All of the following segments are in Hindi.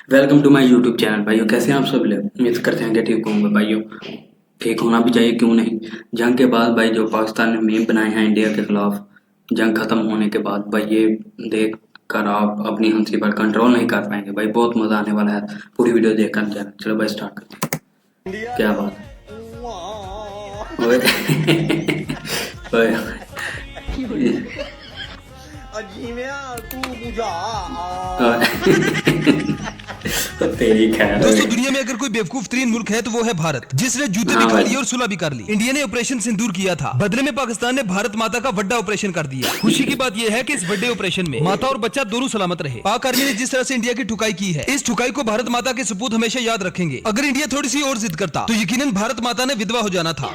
Welcome to my YouTube channel. भाइयों कैसे हैं आप सब लोग? उम्मीद करते हैं कि ठीक होंगे। भाइयों ठीक होना भी चाहिए, क्यों नहीं। जंग के बाद भाई जो पाकिस्तान ने मीम बनाए हैं इंडिया के खिलाफ, जंग खत्म होने के बाद भाई ये देख कर आप अपनी हंसी पर कंट्रोल नहीं कर पाएंगे। भाई बहुत मजा आने वाला है, पूरी वीडियो देखकर जाना। चलो भाई स्टार्ट करते हैं। क्या बात है ओए ओए अजीमिया तू बुझा तो तेरी खैर दोस्तों, दुनिया में अगर कोई बेवकूफ तरीन मुल्क है तो वो है भारत, जिसने जूते भी खा लिए और सुलह भी कर ली। इंडिया ने ऑपरेशन सिंदूर किया था, बदले में पाकिस्तान ने भारत माता का बड़ा ऑपरेशन कर दिया। खुशी की बात यह है कि इस बड़े ऑपरेशन में माता और बच्चा दोनों सलामत रहे। पाक आर्मी ने जिस तरह से इंडिया की ठुकाई की है, इस ठुकाई को भारत माता के सपूत हमेशा याद रखेंगे। अगर इंडिया थोड़ी सी और जिद करता तो यकीनन भारत माता ने विधवा हो जाना था।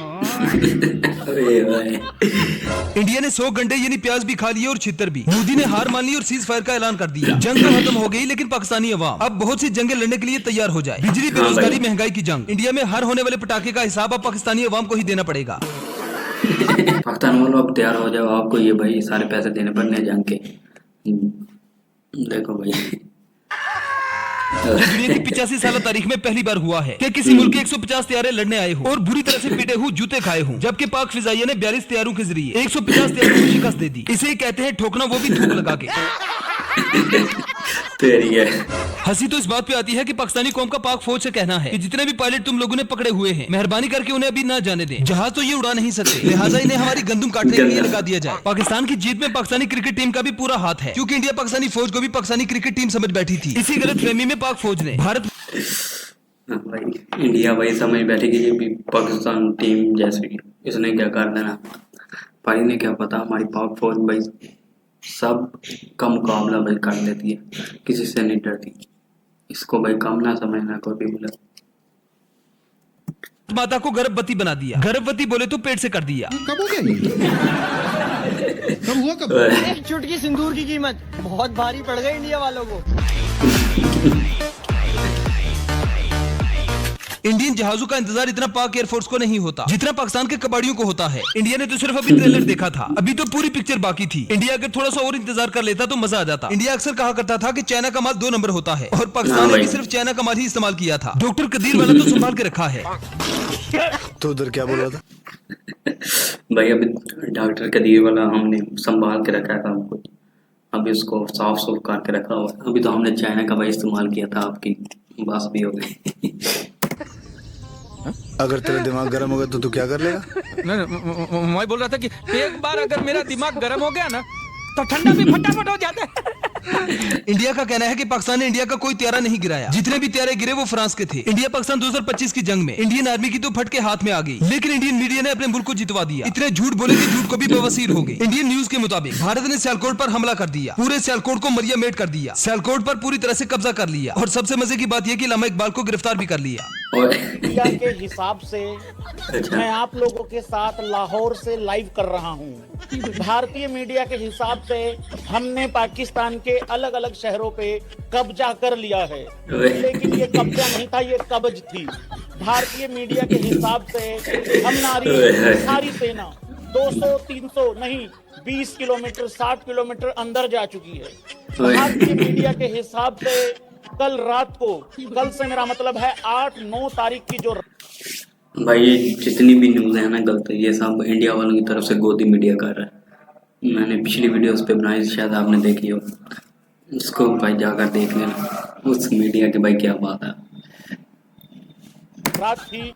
इंडिया ने 100 घंटे यानी प्याज भी खा लिए और छितर भी। मोदी ने हार मान ली और सीज फायर का ऐलान कर दिया। जंग तो खत्म हो गई, लेकिन पाकिस्तानी अवाम अब बहुत सी जंगें लड़ने के लिए तैयार हो जाए। बिजली, बेरोजगारी, महंगाई की जंग। इंडिया में हर होने वाले पटाखे का हिसाब अब पाकिस्तानी अवाम को ही देना पड़ेगा। पाकिस्तान वालों अब तैयार हो जाओ, आपको ये भाई सारे पैसे देने पड़ने हैं जंग के। देखो भाई ये दुनिया की 85 साल तारीख में पहली बार हुआ है कि किसी मुल्क के 150 तैयारे लड़ने आए हो और बुरी तरह से पिटे हुए जूते खाए हों, जबकि पाक फिजाइया ने 42 तैयारों के जरिए 150 तैयारों को शिकस्त दे दी। इसे ही कहते हैं ठोकना, वो भी धूप लगा के। तेरी है। हंसी तो इस बात पे आती है कि पाकिस्तानी कौम का पाक फौज से कहना है कि जितने भी पायलट तुम लोगों ने पकड़े हुए हैं, मेहरबानी करके उन्हें अभी ना जाने दें। जहाज तो ये उड़ा नहीं सकते, लिहाजा इन्हें हमारी गंदुम काटने के लिए लगा दिया जाए। पाकिस्तान की जीत में पाकिस्तानी क्रिकेट टीम का भी पूरा हाथ है, क्योंकि इंडिया पाकिस्तानी फौज को भी पाकिस्तानी क्रिकेट टीम समझ बैठी थी। इसी गलतफहमी में पाक फौज ने भारत भाई इंडिया भाई समझ बैठी कि ये भी पाकिस्तान टीम जैसे इसने क्या कर देना। भाई ने क्या पता, हमारी पाक फौज भाई सब का मुकाबला भाई कर लेती है, किसी से नहीं डरती। इसको भाई कम ना समझना कोई भी बोले। माता को गर्भवती बना दिया। गर्भवती बोले तो पेट से कर दिया। कब हो गया ये? कब हुआ कब? एक चुटकी सिंदूर की कीमत बहुत भारी पड़ गई इंडिया वालों को। इंडियन जहाजों का इंतजार इतना पाक एयरफोर्स को नहीं होता जितना पाकिस्तान के कबाड़ियों को होता है। इंडिया ने तो सिर्फ अभी ट्रेलर देखा था, अभी तो पूरी पिक्चर बाकी थी। इंडिया अगर थोड़ा सा और इंतजार कर लेता तो मजा आ जाता। इंडिया अक्सर कहा करता था कि चाइना का माल 2 नंबर होता है, और पाकिस्तान ने भी सिर्फ चाइना का माल ही इस्तेमाल किया था। डॉक्टर कदीर वाला तो संभाल के रखा है। तो उधर क्या बोल रहा था? भाई अभी डॉक्टर कदीर वाला हमने संभाल के रखा था हमको, अभी उसको साफ सुफ करके रखा हुआ। अभी तो हमने चाइना का भाई इस्तेमाल किया था, आपकी बस भी हो गई। अगर तेरा दिमाग गर्म हो गया तो तू क्या कर लेगा? मैं बोल रहा था कि एक बार अगर मेरा दिमाग गर्म हो गया ना तो ठंडा भी फटाफट हो जाता है। इंडिया का कहना है कि पाकिस्तान ने इंडिया का कोई त्यारा नहीं गिराया। जितने भी त्यारे गिरे वो फ्रांस के थे। इंडिया पाकिस्तान 2025 की जंग में इंडियन आर्मी की तो फटके हाथ में आ गई, लेकिन इंडियन मीडिया ने अपने मुल्क को जितवा दिया। इतने झूठ बोले कि झूठ को भी बवासीर हो गई। इंडियन न्यूज के मुताबिक भारत ने सियालकोट पर हमला कर दिया, पूरे सियालकोट को मरिया मेट कर दिया, सियालकोट पर पूरी तरह से कब्जा कर लिया, और सबसे मजे की बात यह कि लामा इकबाल को गिरफ्तार भी कर लिया। मीडिया के हिसाब से मैं आप लोगों के साथ लाहौर से लाइव कर रहा हूं। भारतीय मीडिया के हिसाब से हमने पाकिस्तान के अलग अलग शहरों पे कब्जा कर लिया है, लेकिन ये कब्जा नहीं था, ये कब्ज थी। भारतीय मीडिया के हिसाब से हम सारी सेना 200, 300 नहीं 20 किलोमीटर 60 किलोमीटर अंदर जा चुकी है। भारतीय मीडिया के हिसाब से कल रात को, कल से मेरा मतलब है 8-9 तारीख की जो भाई जितनी भी न्यूज़ है ना गलत है, ये सब इंडिया वालों की तरफ से गोदी मीडिया कर रहा है। मैंने पिछली वीडियोस पे बनाई, शायद आपने देखी हो, इसको भाई जाकर देख लेना उस मीडिया की भाई क्या बात है। रात थी,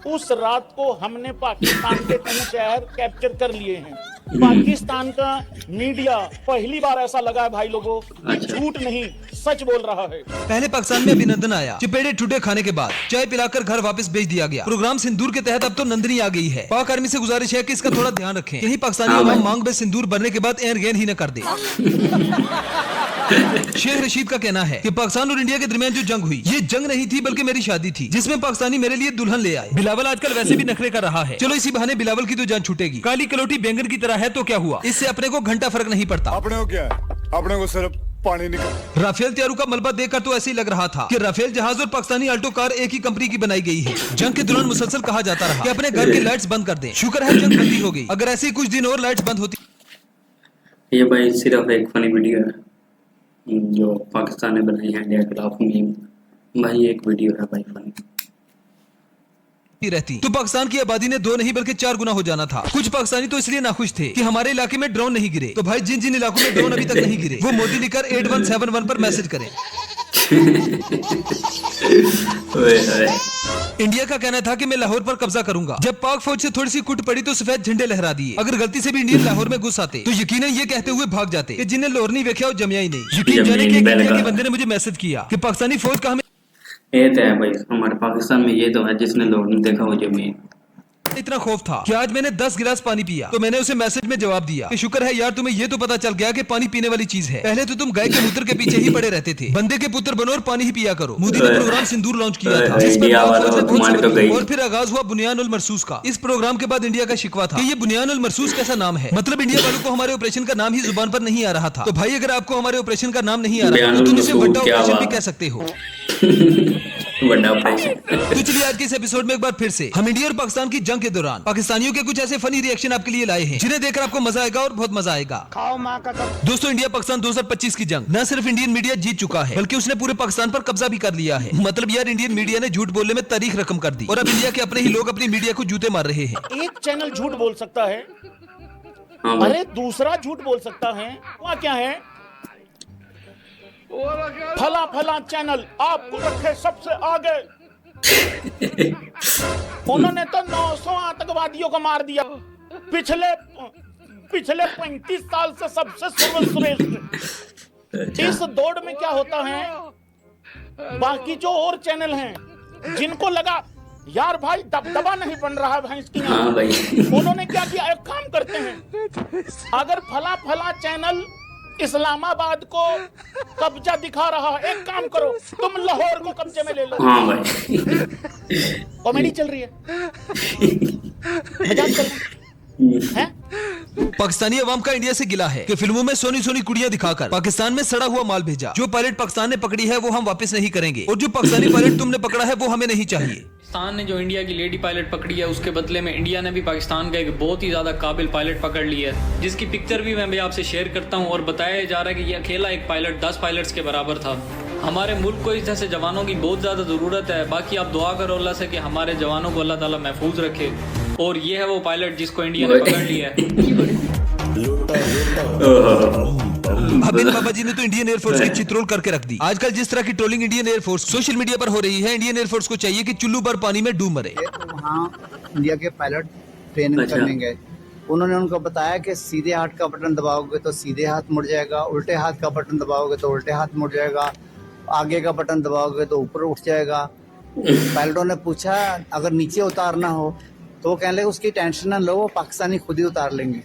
उस रात को हमने पाकिस्तान के 3 शहर कैप्चर कर लिए हैं। पाकिस्तान का मीडिया पहली बार ऐसा लगा है भाई लोगों कि झूठ नहीं सच बोल रहा है। पहले पाकिस्तान में अभिनंदन आया, चिपेड़े ठुटे खाने के बाद चाय पिलाकर घर वापस भेज दिया गया। प्रोग्राम सिंदूर के तहत अब तो नंदनी आ गई है। पाक आर्मी से गुजारिश है कि इसका थोड़ा ध्यान रखें, यही पाकिस्तानी अवाम मांग में सिंदूर भरने के बाद एन गेन ही न कर दे। शेख रशीद का कहना है कि पाकिस्तान और इंडिया के दरमियान जो जंग हुई, ये जंग नहीं थी बल्कि मेरी शादी थी, जिसमें पाकिस्तानी मेरे लिए दुल्हन ले आए। बिलावल आजकल वैसे भी नखरे कर रहा है, चलो इसी बहाने बिलावल की तो जान छूटेगी। काली कलोटी बैंगन की तरह है तो क्या हुआ, इससे अपने को घंटा फर्क नहीं पड़ता। अपने को क्या है? अपने को सिर्फ पानी निकल। राफेल तैयारों का मलबा देखकर तो ऐसे ही लग रहा था कि राफेल जहाज और पाकिस्तानी अल्टो कार एक ही कंपनी की बनाई गई है। जंग के दौरान मुसलसल कहा जाता रहा कि अपने घर की लाइट्स बंद कर दें। शुक्र है जंग बंदी हो गई, अगर ऐसे ही कुछ दिन और लाइट्स बंद होती। ये भाई सिर्फ एक फनी वीडियो है जो पाकिस्तान ने बनाई है इंडिया के खिलाफ मीम। भाई एक वीडियो है भाई फनी। रहती तो पाकिस्तान की आबादी ने 2 नहीं बल्कि 4 गुना हो जाना था। कुछ पाकिस्तानी तो इसलिए नाखुश थे कि हमारे इलाके में ड्रोन नहीं गिरे। तो भाई जिन जिन इलाकों में ड्रोन अभी तक नहीं गिरे वो मोदी लिखकर 8171 पर मैसेज करें। इंडिया का कहना था कि मैं लाहौर पर कब्जा करूंगा। जब पाक फौज से थोड़ी सी कुट पड़ी तो सफेद झंडे लहरा दिए। अगर गलती से भी इंडियन लाहौर में घुस आते तो यकीनन ये कहते हुए भाग जाते कि जिन्हें लाहौर नहीं देखा वो जमिया ही नहीं। यकीन जाने कि एक इंडिया के बंदे ने मुझे मैसेज किया कि पाकिस्तानी फौज का हमें ये तो है भाई, हमारे पाकिस्तान में ये तो है जिसने लोग नहीं देखा वो जमीन। इतना खौफ था कि आज मैंने 10 गिलास पानी पिया तो मैंने उसे मैसेज में जवाब दिया कि शुक्र है यार तुम्हें ये तो पता चल गया कि पानी पीने वाली चीज है। पहले तो तुम गाय के मूत्र के पीछे ही पड़े रहते थे। बंदे के पुत्र बनो और पानी ही पिया करो। मोदी ने प्रोग्राम सिंदूर लॉन्च किया था जिस पर पाक फौज ने बहुत सपोर्ट किया। और फिर आगाज हुआ बुनियान उल मरसूस का। इस प्रोग्राम के बाद इंडिया का शिकवा था कि ये बुनियान उल मरसूस कैसा नाम है, मतलब इंडिया वालों को हमारे ऑपरेशन का नाम ही जुबान पर नहीं आ रहा था। तो भाई अगर आपको हमारे ऑपरेशन का नाम नहीं आ रहा तो तुम इसे बड़ा ऑपरेशन भी कह सकते हो। तो चलिए आज के इस एपिसोड में एक बार फिर से हम इंडिया और पाकिस्तान की जंग के दौरान पाकिस्तानियों के कुछ ऐसे फनी रिएक्शन आपके लिए लाए हैं जिन्हें देखकर आपको मजा आएगा और बहुत मजा आएगा। खाओ माँ का दोस्तों इंडिया पाकिस्तान 2025 की जंग न सिर्फ इंडियन मीडिया जीत चुका है बल्कि उसने पूरे पाकिस्तान पर कब्जा भी कर लिया है। मतलब यार इंडियन मीडिया ने झूठ बोलने में तारीख रकम कर दी और अब इंडिया के अपने ही लोग अपनी मीडिया को जूते मार रहे हैं। एक चैनल झूठ बोल सकता है, हाँ भाई। अरे दूसरा झूठ बोल सकता है। वहाँ क्या है, फला फला चैनल आपको रखे सबसे आगे। उन्होंने तो 900 आतंकवादियों को मार दिया। पिछले 35 साल से सबसे सर्वश्रेष्ठ। इस दौड़ में क्या होता है, बाकी जो और चैनल हैं जिनको लगा यार भाई दबदबा नहीं बन रहा है भैंस की, हाँ भाई। उन्होंने क्या किया, एक काम करते हैं, अगर फला फला चैनल इस्लामाबाद को कब्जा दिखा रहा है, एक काम करो तुम लाहौर को कब्जे में ले लो। हाँ भाई। कॉमेडी चल रही है, मजाक चल रहा है। पाकिस्तानी अवाम का इंडिया से गिला है कि फिल्मों में सोनी सोनी कुड़ियां दिखाकर पाकिस्तान में सड़ा हुआ माल भेजा। जो पायलट पाकिस्तान ने पकड़ी है वो हम वापस नहीं करेंगे और जो पाकिस्तानी पायलट तुमने पकड़ा है वो हमें नहीं चाहिए। पाकिस्तान ने जो इंडिया की लेडी पायलट पकड़ी है उसके बदले में इंडिया ने भी पाकिस्तान का एक बहुत ही ज़्यादा काबिल पायलट पकड़ लिया है, जिसकी पिक्चर भी मैं आपसे शेयर करता हूं। और बताया जा रहा है कि ये अकेला एक पायलट 10 पायलट्स के बराबर था। हमारे मुल्क को इस जैसे जवानों की बहुत ज़्यादा ज़रूरत है। बाकी आप दुआ करो अल्लाह से कि हमारे जवानों को अल्लाह ताला महफूज रखे। और ये है वो पायलट जिसको इंडिया ने पकड़ लिया है। अभिनव बाबा जी ने तो इंडियन एयरफोर्स की चित्रोल करके रख दी। आजकल जिस तरह की trolling Indian air force social media पर हो रही है, इंडियन एयरफोर्स को चाहिए कि चुल्लू भर पानी में डूब मरे। वहाँ इंडिया के पायलट ट्रेनिंग करने गए, उन्होंने उनको बताया कि सीधे हाथ का बटन दबाओगे तो सीधे हाथ मुड़ जाएगा, उल्टे हाथ का बटन दबाओगे तो उल्टे हाथ मुड़ जाएगा, आगे का बटन दबाओगे तो ऊपर उठ जाएगा। पायलटों ने पूछा अगर नीचे उतारना हो तो वो कहने लगे उसकी टेंशन ना लो, वो पाकिस्तानी खुद ही उतार लेंगे।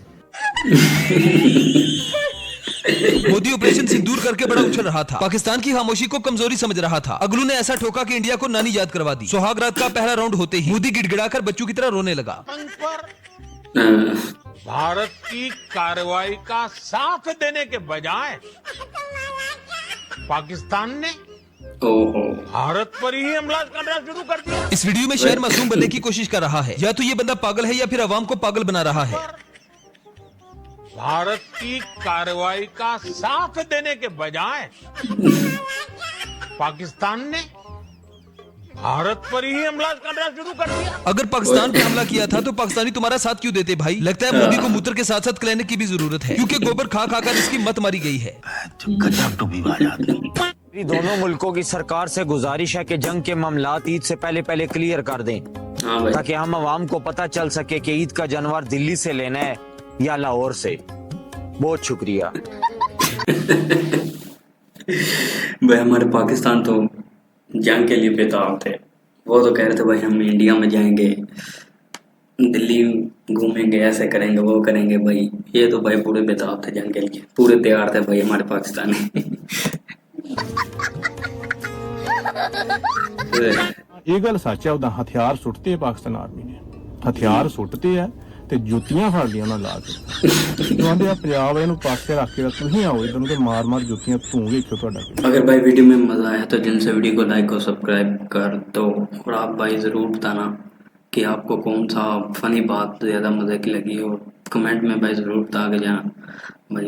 मोदी ऑपरेशन सिंदूर करके बड़ा उछल रहा था, पाकिस्तान की खामोशी को कमजोरी समझ रहा था। अगलू ने ऐसा ठोका कि इंडिया को नानी याद करवा दी। सुहाग रात का पहला राउंड होते ही मोदी गिड़गिड़ाकर बच्चों की तरह रोने लगा। भारत की कार्रवाई का साथ देने के बजाय पाकिस्तान ने भारत पर ही हमला करना शुरू कर दिया। इस वीडियो में शहर मासूम बनने की कोशिश कर रहा है। या तो ये बंदा पागल है या फिर अवाम को पागल बना रहा है। भारत की कार्रवाई का साथ देने के बजाय पाकिस्तान ने भारत पर ही हमला करना शुरू कर दिया। अगर पाकिस्तान पे हमला किया था तो पाकिस्तानी तुम्हारा साथ क्यों देते भाई? लगता है मोदी को मूत्र के साथ साथ क्लिनिक की भी जरूरत है, क्योंकि गोबर खा खा कर इसकी मत मारी गई है। दोनों मुल्कों की सरकार से गुजारिश है कि जंग के मामलात ईद से पहले क्लियर कर दें, ताकि हम आवाम को पता चल सके कि ईद का जानवर दिल्ली से लेना है या लाहौर से। बहुत शुक्रिया। भाई हमारे पाकिस्तान तो जंग के लिए बेताब थे। वो तो कह रहे थे भाई हम इंडिया में जाएंगे, दिल्ली घूमेंगे, ऐसे करेंगे वो करेंगे। भाई ये तो भाई पूरे बेताब थे जंग के लिए, पूरे तैयार थे भाई हमारे पाकिस्तानी। ਇਹ ਗੱਲ ਸੱਚ ਹੈ, ਉਹਦਾ ਹਥਿਆਰ ਸੁੱਟਦੇ ਆ ਪਾਕਿਸਤਾਨ ਆਰਮੀ ਨੇ, ਹਥਿਆਰ ਸੁੱਟਦੇ ਆ ਤੇ ਜੁੱਤੀਆਂ ਫੜ ਲੀਆਂ ਉਹਨਾਂ ਲਾ ਕੇ। ਕਹਿੰਦੇ ਆ ਪੰਜਾਬ ਇਹਨੂੰ ਪਾਸੇ ਰੱਖ ਕੇ ਤੁਸੀਂ ਆਓ ਇਧਰ ਨੂੰ ਤੇ ਮਾਰ मार जुतियां तू देखो ਤੁਹਾਡਾ। अगर भाई वीडियो में मजा आया तो जिनसे वीडियो को लाइक और सब्सक्राइब कर दो। और आप भाई जरूर बताना कि आपको कौन सा फनी बात ज्यादा मजे की लगी, और कमेंट में भाई जरूर बता के जाना भाई।